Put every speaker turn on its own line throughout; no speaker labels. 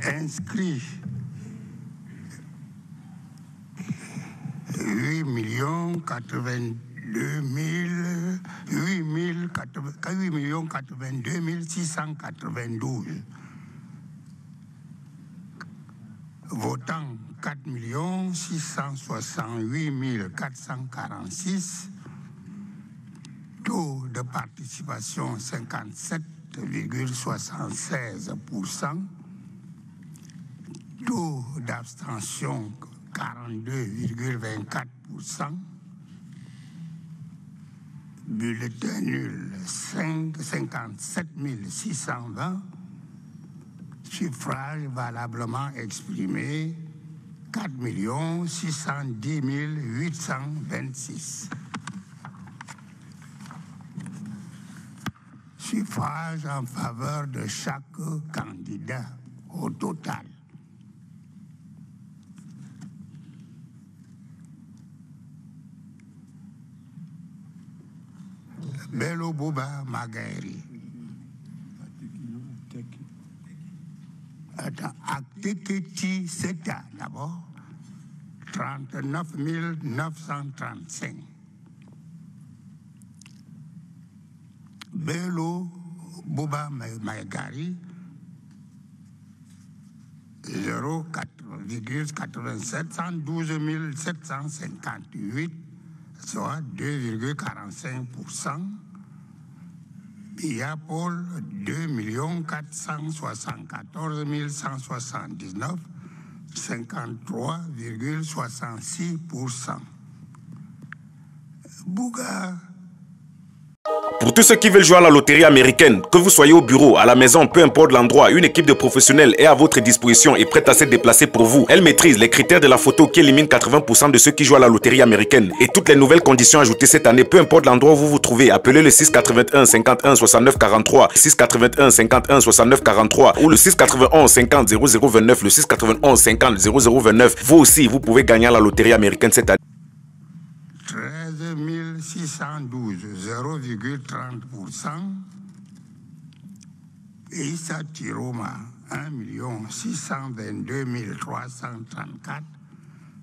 inscrits 8 692. Votants 4 668 446. Taux de participation 57,76%. Taux d'abstention 42,24%. Bulletin nul 57 620. Suffrages valablement exprimés 4 610 826. Suffrages en faveur de chaque candidat au total. Bello Bouba Magairi. Acteketi Seta d'abord, 39 935. Bello Bouba Magairi, 0,87, 112 758, soit 2,45%. Bia Paul, 2 474 179, 53,66%. Bouga.
Pour tous ceux qui veulent jouer à la loterie américaine, que vous soyez au bureau, à la maison, peu importe l'endroit, une équipe de professionnels est à votre disposition et prête à se déplacer pour vous. Elle maîtrise les critères de la photo qui éliminent 80% de ceux qui jouent à la loterie américaine. Et toutes les nouvelles conditions ajoutées cette année, peu importe l'endroit où vous vous trouvez, appelez le 681 51 69 43, 681 51 69 43 ou le 691 50 0029, le 691 50 0029. Vous aussi, vous pouvez gagner à la loterie américaine cette année.
13 612, 0,30%. Issa Tiroma, 1 622 334,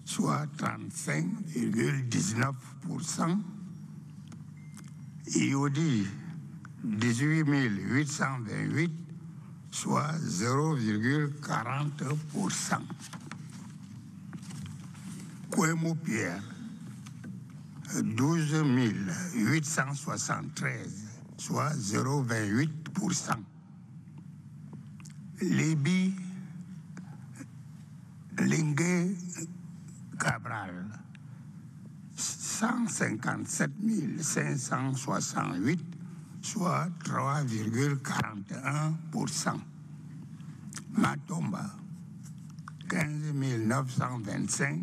soit 35,19%. Iodi, 18 828, soit 0,40%. Kouemo Pierre, 12 873, soit 0,28%. Lébi Lingue Cabral, 157 568, soit 3,41%. Matomba, 15 925,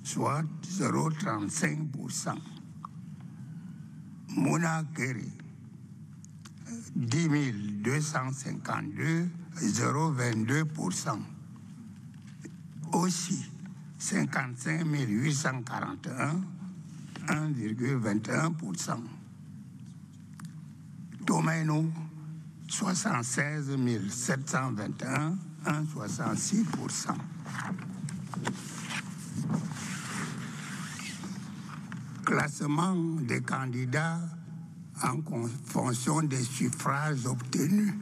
soit 0,35%. Mouna Keri, 10 252, 0,22%. Aussi, 55 841, 1,21%. Tomaino, 76 721, 1,66%. Classement des candidats en fonction des suffrages obtenus.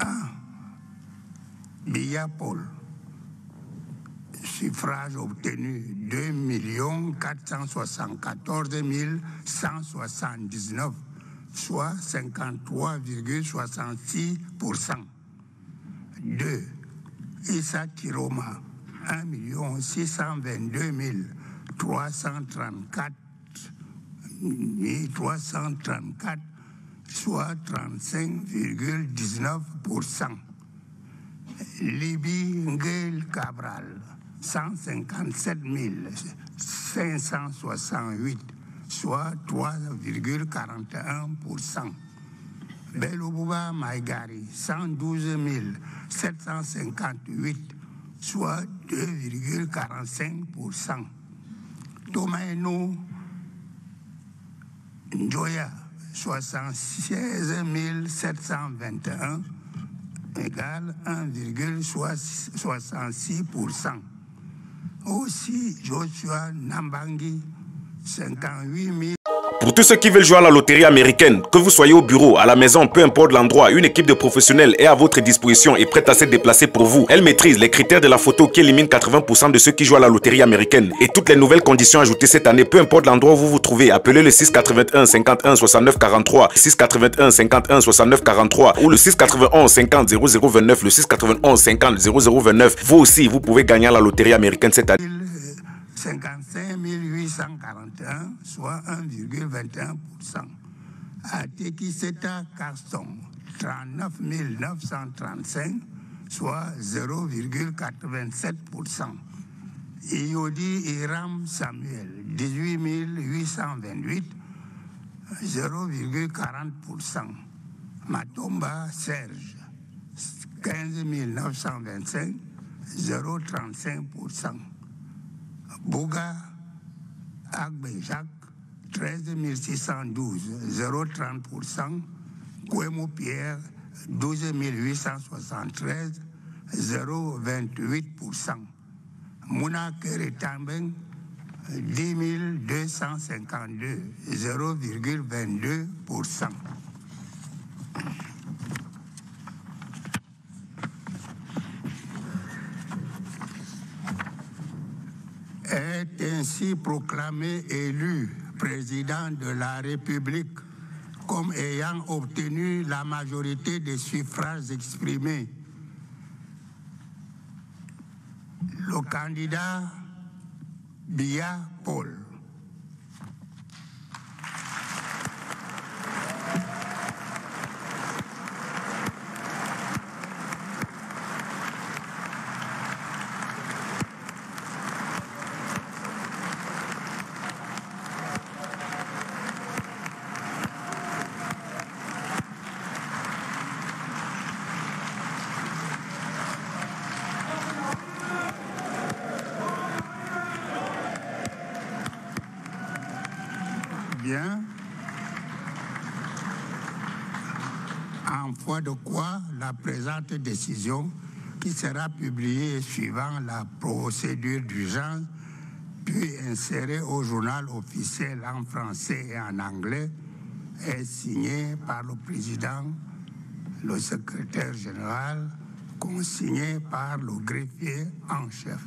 1. Bia Paul. Suffrage obtenu 2 474 179, soit 53,66%. 2. Issa Tiroma, 1 622 334, soit 35,19%. Libi Ngel Cabral, 157 568, soit 3,41%. Belobouba Maïgari, 112 758, soit 2,45%. Tomaino Njoya, 76 721 égale 1,66%. Aussi, Joshua Nambangi, 58 000.
Pour tous ceux qui veulent jouer à la loterie américaine, que vous soyez au bureau, à la maison, peu importe l'endroit, une équipe de professionnels est à votre disposition et prête à se déplacer pour vous. Elle maîtrise les critères de la photo qui élimine 80% de ceux qui jouent à la loterie américaine. Et toutes les nouvelles conditions ajoutées cette année, peu importe l'endroit où vous vous trouvez, appelez le 681 51 69 43, 681 51 69 43 ou le 691 50 0029, le 691 50 0029. Vous aussi, vous pouvez gagner à la loterie américaine cette année.
55 841, soit 1,21%. À Tekiseta Carston, 39 935, soit 0,87%. Iodi Iram Samuel, 18 828, 0,40%. Matomba Serge, 15 925, 0,35%. Bouga Agbe Jacques, 13 612, 0,30%. Kouemou Pierre, 12 873, 0,28%. Mouna Keretambeng, 10 252, 0,22%. Est ainsi proclamé élu président de la République comme ayant obtenu la majorité des suffrages exprimés. Le candidat Bia Paul. Bien. En foi de quoi la présente décision, qui sera publiée suivant la procédure d'urgence, puis insérée au journal officiel en français et en anglais, est signée par le président, le secrétaire général, consignée par le greffier en chef.